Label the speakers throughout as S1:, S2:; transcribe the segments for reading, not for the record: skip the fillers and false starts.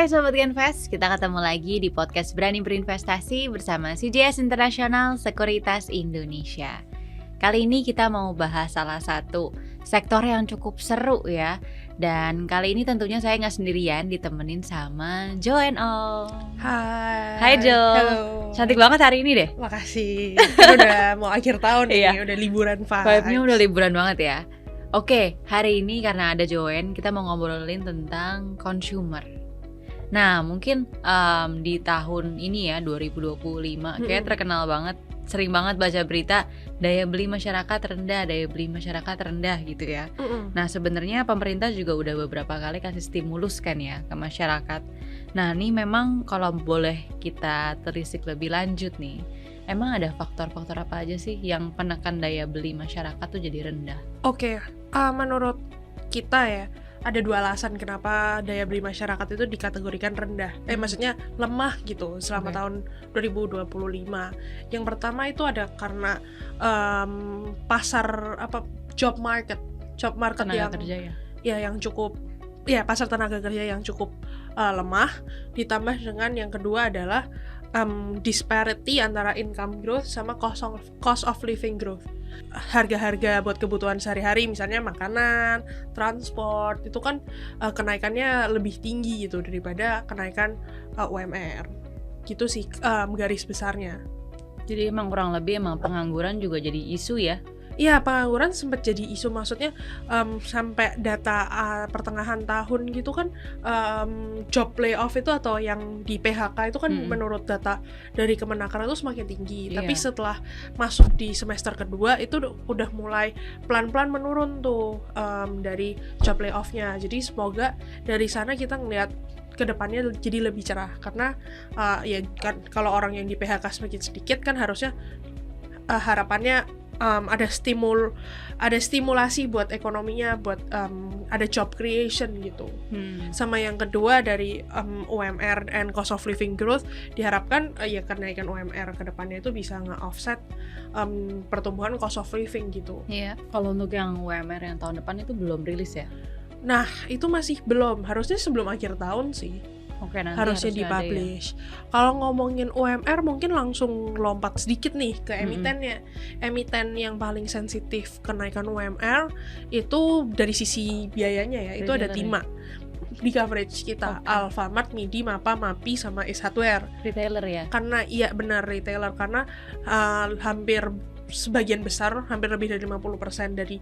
S1: Hai Sobat Genvest, kita ketemu lagi di podcast Berani Berinvestasi bersama CJS International Sekuritas Indonesia. Kali ini kita mau bahas salah satu sektor yang cukup seru ya. Dan kali ini tentunya saya nggak sendirian, ditemenin sama Jo and All. Hai Jo.
S2: Halo.
S1: Cantik banget hari ini deh.
S2: Makasih. Kan udah mau akhir tahun
S1: Iya.
S2: nih, udah liburan
S1: Vibe-nya udah liburan banget ya. Oke, hari ini karena ada Joen, kita mau ngobrolin tentang consumer. Nah, mungkin di tahun ini ya, 2025, kayak terkenal banget, sering banget baca berita daya beli masyarakat rendah gitu ya. Nah, sebenarnya pemerintah juga udah beberapa kali kasih stimulus kan ya ke masyarakat. Nah, ini memang kalau boleh kita telisik lebih lanjut nih, emang ada faktor-faktor apa aja sih yang menekan daya beli masyarakat tuh jadi rendah?
S2: Oke, menurut kita ya, ada dua alasan kenapa daya beli masyarakat itu dikategorikan rendah. Maksudnya lemah gitu selama tahun 2025. Yang pertama itu ada karena pasar job market
S1: Tenaga
S2: yang
S1: kerja ya?
S2: ya yang cukup pasar tenaga kerja yang cukup lemah, ditambah dengan yang kedua adalah disparity antara income growth sama cost of living growth. Harga-harga buat kebutuhan sehari-hari, misalnya makanan, transport, itu kan kenaikannya lebih tinggi gitu daripada kenaikan UMR. Gitu sih garis besarnya.
S1: Jadi emang kurang lebih pengangguran juga jadi isu ya?
S2: Iya, pengangguran sempat jadi isu, maksudnya sampai data pertengahan tahun gitu kan job layoff itu atau yang di PHK itu kan menurut data dari Kemenaker itu semakin tinggi. Tapi setelah masuk di semester kedua itu udah mulai pelan-pelan menurun tuh dari job layoff-nya. Jadi semoga dari sana kita ngelihat kedepannya jadi lebih cerah, karena kalau orang yang di PHK semakin sedikit kan harusnya harapannya ada stimulasi buat ekonominya, buat ada job creation gitu. Sama yang kedua dari UMR and cost of living growth, diharapkan kenaikan UMR ke depannya itu bisa nge-offset pertumbuhan cost of living gitu.
S1: Iya. Kalau untuk yang UMR yang tahun depan itu belum rilis ya?
S2: Nah, itu masih belum, harusnya sebelum akhir tahun sih.
S1: Oke, nanti
S2: harusnya dipublish. Kalau ngomongin UMR mungkin langsung lompat sedikit nih ke emitennya. Emiten yang paling sensitif kenaikan UMR itu dari sisi biayanya ya, itu ada 5 di coverage kita. Alfamart, Midi, Mapa, Mapi, sama Ace Hardware.
S1: Retailer ya?
S2: Karena benar retailer, karena sebagian besar, hampir lebih dari 50% dari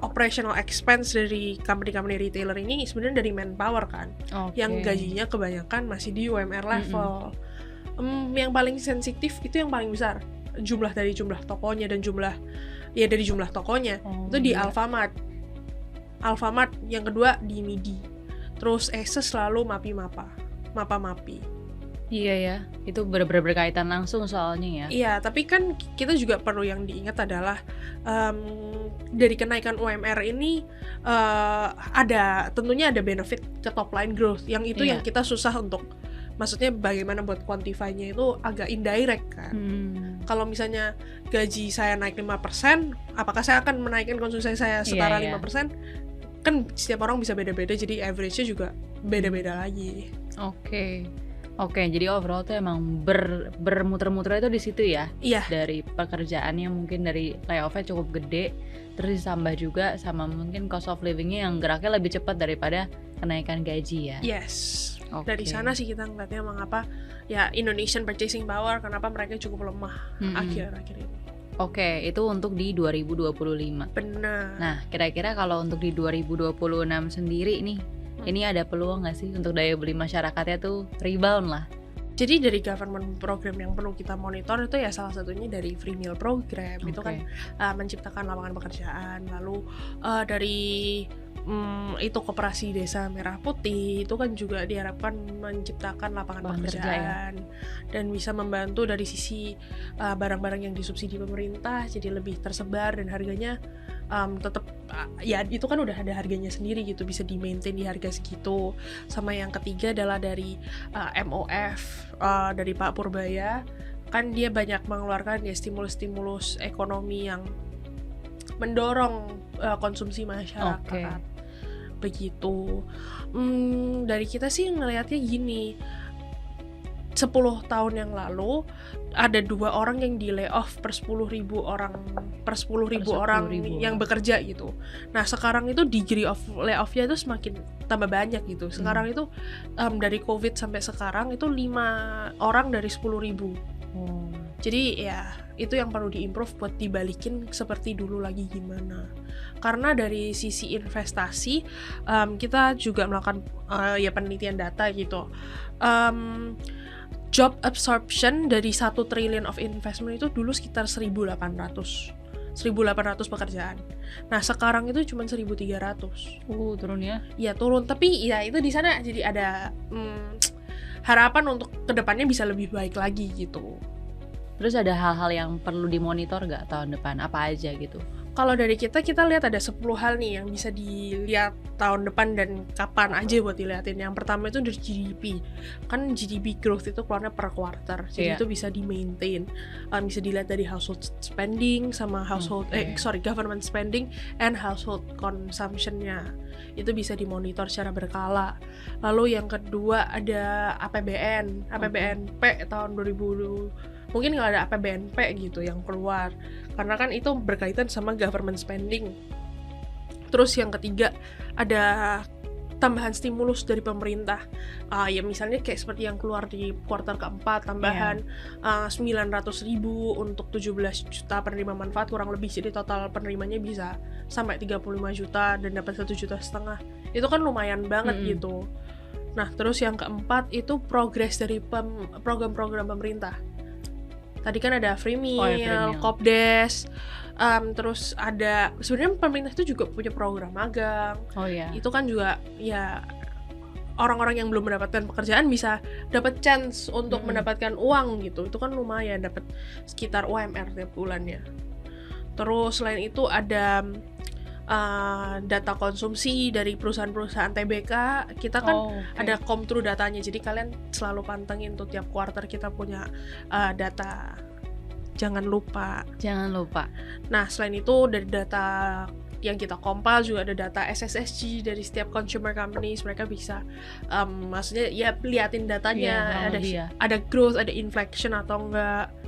S2: operational expense dari company-company retailer ini sebenarnya dari manpower kan, yang gajinya kebanyakan masih di UMR level. Yang paling sensitif itu yang paling besar dari jumlah tokonya dan dari jumlah tokonya itu di Alfamart, yang kedua di Midi, terus Aces selalu Mapa Mapi.
S1: Iya ya, itu benar-benar berkaitan langsung soalnya ya.
S2: Iya, tapi kan kita juga perlu yang diingat adalah dari kenaikan UMR ini tentunya ada benefit ke top line growth, yang itu yang kita susah untuk, maksudnya bagaimana buat quantify-nya itu agak indirect kan. Kalau misalnya gaji saya naik 5%, apakah saya akan menaikkan konsumsi saya setara 5%? Kan setiap orang bisa beda-beda, jadi average-nya juga beda-beda lagi.
S1: Oke, jadi overall tuh emang bermuter-muter itu di situ ya?
S2: Iya.
S1: Dari pekerjaannya mungkin dari layoff-nya cukup gede, terus ditambah juga sama mungkin cost of living-nya yang geraknya lebih cepat daripada kenaikan gaji ya?
S2: Yes. Dari sana sih kita ngeliatnya mengapa ya Indonesian purchasing power, kenapa mereka cukup lemah akhir-akhir ini.
S1: Oke, itu untuk di 2025.
S2: Benar.
S1: Nah, kira-kira kalau untuk di 2026 sendiri nih, ini ada peluang nggak sih untuk daya beli masyarakatnya tuh rebound lah?
S2: Jadi dari government program yang perlu kita monitor itu ya salah satunya dari free meal program. Itu kan menciptakan lapangan pekerjaan. Lalu dari itu Koperasi Desa Merah Putih itu kan juga diharapkan menciptakan lapangan pekerjaan dan bisa membantu dari sisi barang-barang yang disubsidi pemerintah jadi lebih tersebar dan harganya tetap itu kan udah ada harganya sendiri gitu, bisa di-maintain di harga segitu. Sama yang ketiga adalah dari MOF dari Pak Purbaya, kan dia banyak mengeluarkan ya stimulus-stimulus ekonomi yang mendorong konsumsi masyarakat. begitu. Dari kita sih ngelihatnya gini, 10 tahun yang lalu ada 2 orang yang di layoff per 10.000 orang orang
S1: 10.000
S2: yang bekerja gitu. Nah sekarang itu degree of layoff-nya itu semakin tambah banyak gitu. Sekarang itu dari COVID sampai sekarang itu 5 orang dari 10.000. Jadi ya itu yang perlu diimprove buat dibalikin seperti dulu lagi gimana. Karena dari sisi investasi kita juga melakukan ya penelitian data gitu. Job absorption dari 1 triliun of investment itu dulu sekitar 1.800 pekerjaan. Nah sekarang itu cuma 1.300.
S1: Turun ya?
S2: Ya turun, tapi ya itu di sana jadi ada harapan untuk kedepannya bisa lebih baik lagi gitu.
S1: Terus ada hal-hal yang perlu dimonitor nggak tahun depan? Apa aja gitu?
S2: Kalau dari kita lihat ada 10 hal nih yang bisa dilihat tahun depan dan kapan aja buat dilihatin. Yang pertama itu dari GDP. Kan GDP growth itu keluarnya per quarter. Jadi itu bisa di-maintain. Bisa dilihat dari household spending sama government spending and household consumption-nya. Itu bisa dimonitor secara berkala. Lalu yang kedua ada APBNP tahun 2020. Mungkin nggak ada APBNP gitu yang keluar, karena kan itu berkaitan sama government spending. Terus yang ketiga ada tambahan stimulus dari pemerintah, ya misalnya kayak seperti yang keluar di kuartal keempat, tambahan 900.000 untuk 17 juta penerima manfaat kurang lebih, jadi total penerimanya bisa sampai 35 juta dan dapat 1,5 juta. Itu kan lumayan banget gitu. Nah terus yang keempat itu progres dari program-program pemerintah. Tadi kan ada free meal, Kopdes, terus ada sebenarnya pemerintah itu juga punya program magang. Itu kan juga ya orang-orang yang belum mendapatkan pekerjaan bisa dapat chance untuk mendapatkan uang gitu. Itu kan lumayan, dapat sekitar UMR tiap bulannya. Terus selain itu ada data konsumsi dari perusahaan-perusahaan TBK. Kita kan ada come-through datanya, jadi kalian selalu pantengin tuh tiap kuartal kita punya data. Jangan lupa. Nah selain itu dari data yang kita compile juga ada data SSSG dari setiap consumer companies. Mereka bisa maksudnya ya liatin datanya, ada growth, ada inflation atau enggak.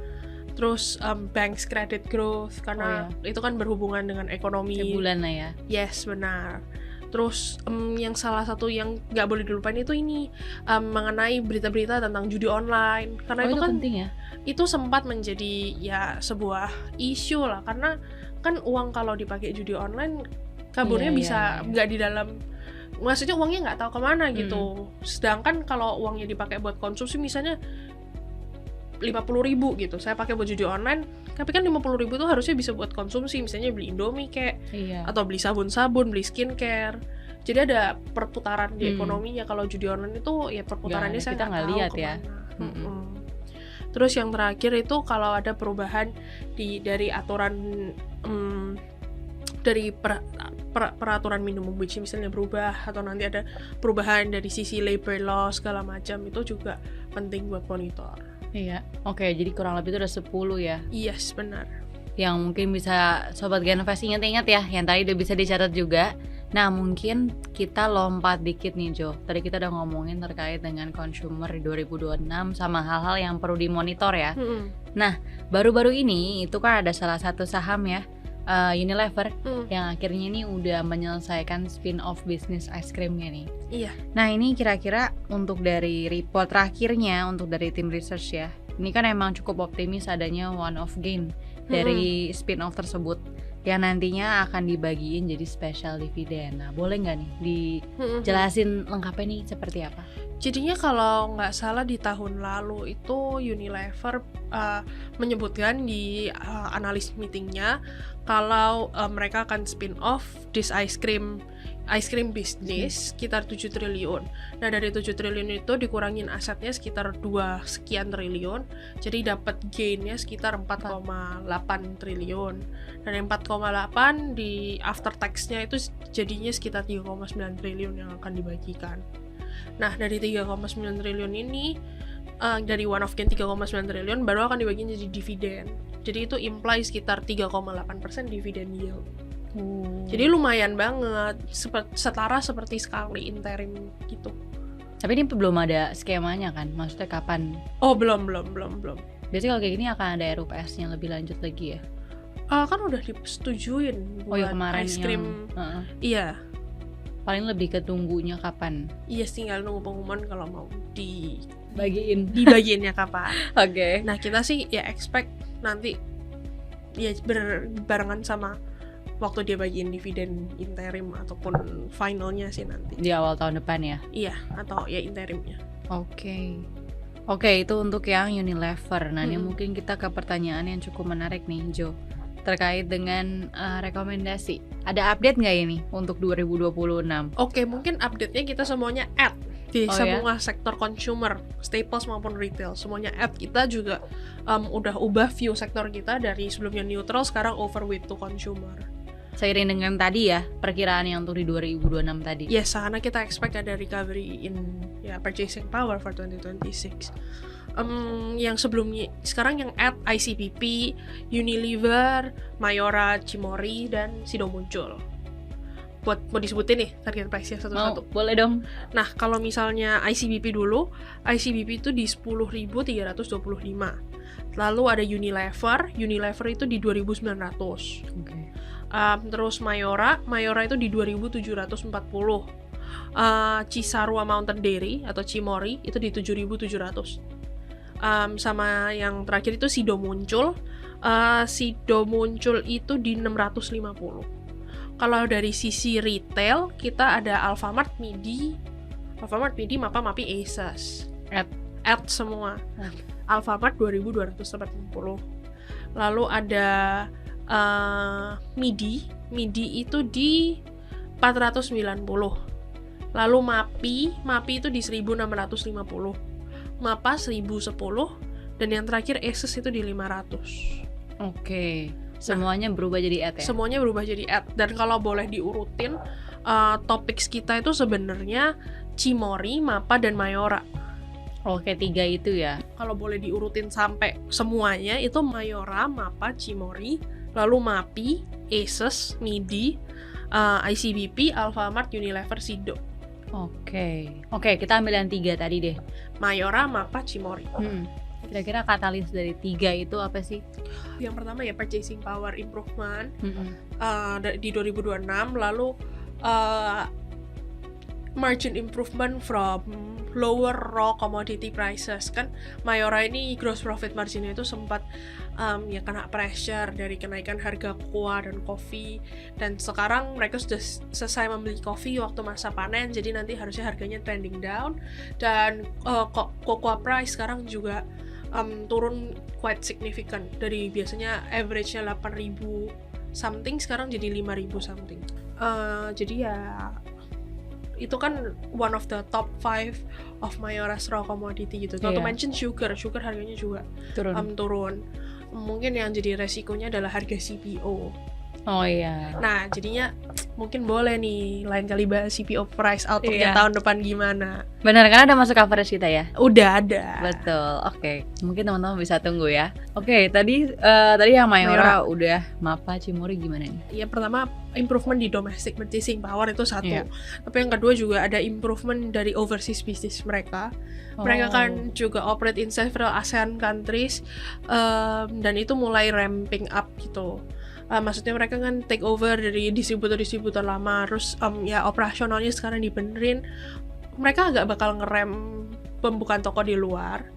S2: Terus banks credit growth, karena itu kan berhubungan dengan ekonomi
S1: tiap bulan lah ya.
S2: Yes, benar. Terus yang salah satu yang nggak boleh dilupain itu ini mengenai berita-berita tentang judi online, karena itu kan
S1: penting ya.
S2: Itu sempat menjadi ya sebuah isu lah, karena kan uang kalau dipakai judi online kaburnya bisa nggak di dalam, maksudnya uangnya nggak tahu kemana gitu. Sedangkan kalau uangnya dipakai buat konsumsi misalnya 50.000 gitu, saya pakai buat judi online, tapi kan 50.000 itu harusnya bisa buat konsumsi, misalnya beli Indomie kayak, atau beli sabun-sabun, beli skincare. Jadi ada perputaran di ekonominya. Kalau judi online itu ya perputarannya saya nggak tahu lihat kemana. Terus yang terakhir itu kalau ada perubahan dari aturan dari peraturan minimum wage misalnya berubah, atau nanti ada perubahan dari sisi labor law segala macam, itu juga penting buat monitor.
S1: Jadi kurang lebih itu ada 10 ya.
S2: Yes, benar.
S1: Yang mungkin bisa Sobat Genvest ingat-ingat ya, yang tadi udah bisa dicatat juga. Nah mungkin kita lompat dikit nih Jo. Tadi kita udah ngomongin terkait dengan consumer di 2026 sama hal-hal yang perlu dimonitor ya. Nah baru-baru ini itu kan ada salah satu saham ya, Unilever, yang akhirnya ini udah menyelesaikan spin-off bisnis ice creamnya nih. Nah ini kira-kira untuk dari report terakhirnya, untuk dari tim research ya, ini kan emang cukup optimis adanya one-off gain dari spin-off tersebut yang nantinya akan dibagiin jadi special dividend. Nah boleh nggak nih dijelasin lengkapnya nih seperti apa?
S2: Jadinya kalau nggak salah di tahun lalu itu Unilever menyebutkan di analis meetingnya kalau mereka akan spin off this ice cream bisnis sekitar 7 triliun. Nah dari 7 triliun itu dikurangin asetnya sekitar 2 sekian triliun, jadi dapat gainnya sekitar 4,8 triliun. Dan yang 4,8 di after tax-nya itu jadinya sekitar 3,9 triliun yang akan dibagikan. Nah dari 3,9 triliun ini dari one off gain 3,9 triliun baru akan dibagiin jadi dividen. Jadi itu imply sekitar 3,8% dividen yield. Jadi lumayan banget, setara seperti sekali interim gitu.
S1: Tapi ini belum ada skemanya kan? Maksudnya kapan?
S2: Oh belum.
S1: Biasanya kalau kayak gini akan ada RUPS-nya lebih lanjut lagi ya?
S2: Kan udah disetujuin
S1: Oh ya
S2: buat
S1: kemarin
S2: ice cream. Iya.
S1: Paling lebih ke tunggunya kapan?
S2: Iya, tinggal nunggu pengumuman kalau mau
S1: Bagiin.
S2: dibagiinnya kapan.
S1: Oke.
S2: Nah kita sih ya expect nanti ya berbarengan sama waktu dia bagiin dividen interim ataupun finalnya sih nanti.
S1: Di awal tahun depan ya?
S2: Iya, atau ya interimnya.
S1: Oke, itu untuk yang Unilever. Nah, ini mungkin kita ke pertanyaan yang cukup menarik nih, Jo. Terkait dengan rekomendasi. Ada update nggak ini untuk 2026?
S2: Oke, mungkin update-nya kita semuanya add di semua
S1: ya?
S2: sektor consumer, staples maupun retail. Semuanya add. Kita juga udah ubah view sektor kita dari sebelumnya neutral, sekarang overweight to consumer.
S1: Seiring dengan tadi ya, perkiraan yang untuk di 2026 tadi.
S2: Yes, karena kita expect ada recovery in purchasing power for 2026. Yang sebelumnya, sekarang yang add ICBP, Unilever, Mayora, Cimory, dan Sido muncul. Mau disebutin nih target price-nya satu-satu?
S1: Boleh dong.
S2: Nah, kalau misalnya ICBP dulu, ICBP itu di 10.325. Lalu ada Unilever itu di 2.900.
S1: Oke.
S2: Terus Mayora itu di 2.740. Cisarua Mountain Dairy atau Cimory itu di 7.700. Sama yang terakhir itu Sido muncul. Sido muncul itu di 650. Kalau dari sisi retail, kita ada Alfamart, Midi, Mapa, Mapi, Asus. Add semua. Alfamart 2.280. Lalu ada Midi itu di 490. Lalu Mapi itu di 1.650. Mapa 1.010. Dan yang terakhir Asus itu di 500.
S1: Oke. Semuanya berubah jadi ad ya?
S2: Semuanya berubah jadi ad. Dan kalau boleh diurutin, topics kita itu sebenarnya Cimory, Mapa, dan Mayora.
S1: Oke, 3 itu ya?
S2: Kalau boleh diurutin sampai semuanya, itu Mayora, Mapa, Cimory, lalu Mapi, Asus, Midi, ICBP, Alfamart, Unilever, Sido.
S1: Oke, kita ambil yang 3 tadi deh.
S2: Mayora, Mapa, Cimory.
S1: Kira-kira katalis dari 3 itu apa sih?
S2: Yang pertama ya purchasing power improvement di 2026, lalu margin improvement from lower raw commodity prices. Kan Mayora ini gross profit marginnya itu sempat kena pressure dari kenaikan harga cocoa dan kopi, dan sekarang mereka sudah selesai membeli kopi waktu masa panen, jadi nanti harusnya harganya trending down, dan cocoa price sekarang juga turun quite significant, dari biasanya average-nya 8.000 something sekarang jadi 5.000 something. Jadi ya itu kan one of the top 5 of Mayora's raw commodity gitu. Not to mention sugar harganya juga turun. Mungkin yang jadi resikonya adalah harga CPO.
S1: Oh iya.
S2: Nah, jadinya mungkin boleh nih lain kali bahas CPO price outlook-nya tahun depan gimana.
S1: Benar, karena ada masuk coverage kita ya?
S2: Udah ada.
S1: Betul, oke. Mungkin teman-teman bisa tunggu ya. Oke, tadi yang Mayora udah. Mapa, Cimory gimana nih?
S2: Ya pertama, improvement di domestic purchasing power itu satu. Tapi yang kedua juga ada improvement dari overseas business mereka. Mereka kan juga operate in several ASEAN countries, dan itu mulai ramping up gitu. Maksudnya mereka kan take over dari distributor lama, terus operasionalnya sekarang dibenerin. Mereka agak bakal ngerem pembukaan toko di luar,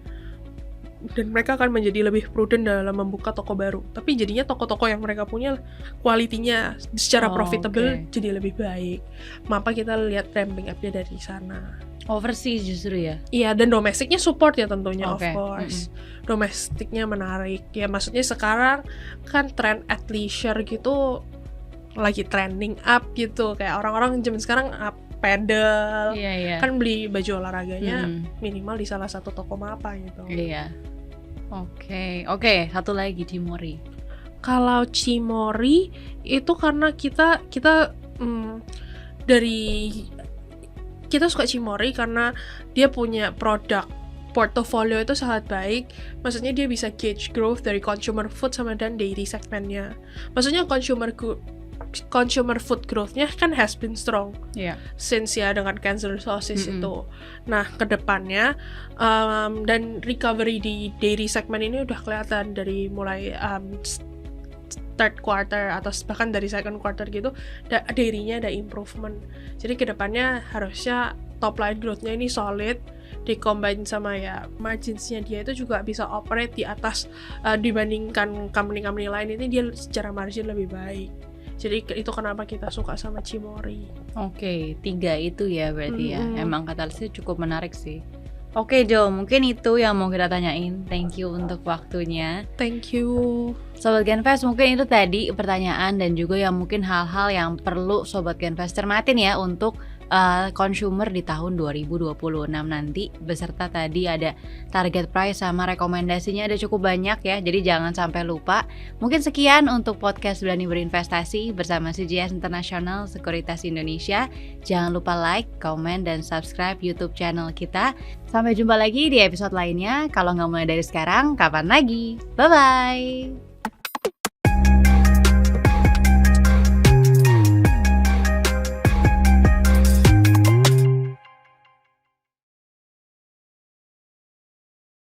S2: dan mereka akan menjadi lebih prudent dalam membuka toko baru. Tapi jadinya toko-toko yang mereka punya kualitinya secara profitable jadi lebih baik. Maka kita lihat ramping up-nya dari sana.
S1: Overseas justru ya?
S2: Iya, dan domestiknya support ya tentunya, of course. Domestiknya menarik. Ya maksudnya sekarang kan trend athleisure gitu lagi trending up gitu. Kayak orang-orang zaman sekarang pedal, kan beli baju olahraganya minimal di salah satu toko Mapa gitu.
S1: Iya. Oke, satu lagi Cimory.
S2: Kalau Cimory itu karena kita kita suka Cimory karena dia punya produk portofolio itu sangat baik. Maksudnya dia bisa gauge growth dari consumer food sama dan dairy segmentnya. Maksudnya consumer consumer food growth-nya kan has been strong
S1: Iya.
S2: since ya dengan cancer sources
S1: Mm-mm.
S2: itu. Nah, kedepannya dan recovery di dairy segment ini udah kelihatan dari mulai third quarter atau bahkan dari second quarter gitu, dairy-nya ada improvement. Jadi kedepannya harusnya top line growth-nya ini solid, di-combine sama ya margins-nya dia itu juga bisa operate di atas dibandingkan company-company lain, ini dia secara margin lebih baik. Jadi itu kenapa kita suka sama Cimory.
S1: Oke, 3 itu ya berarti ya.
S2: Mm-mm.
S1: Emang katalisnya cukup menarik sih. Oke Jo, mungkin itu yang mau kita tanyain. Thank you untuk waktunya.
S2: Thank you.
S1: Sobat Genvest, mungkin itu tadi pertanyaan dan juga yang mungkin hal-hal yang perlu Sobat Genvest cermatin ya untuk consumer di tahun 2026 nanti, beserta tadi ada target price sama rekomendasinya ada cukup banyak ya, jadi jangan sampai lupa. Mungkin sekian untuk podcast Berani Berinvestasi bersama CGS International Sekuritas Indonesia. Jangan lupa like, komen, dan subscribe YouTube channel kita. Sampai jumpa lagi di episode lainnya. Kalau nggak mulai dari sekarang, kapan lagi? Bye-bye!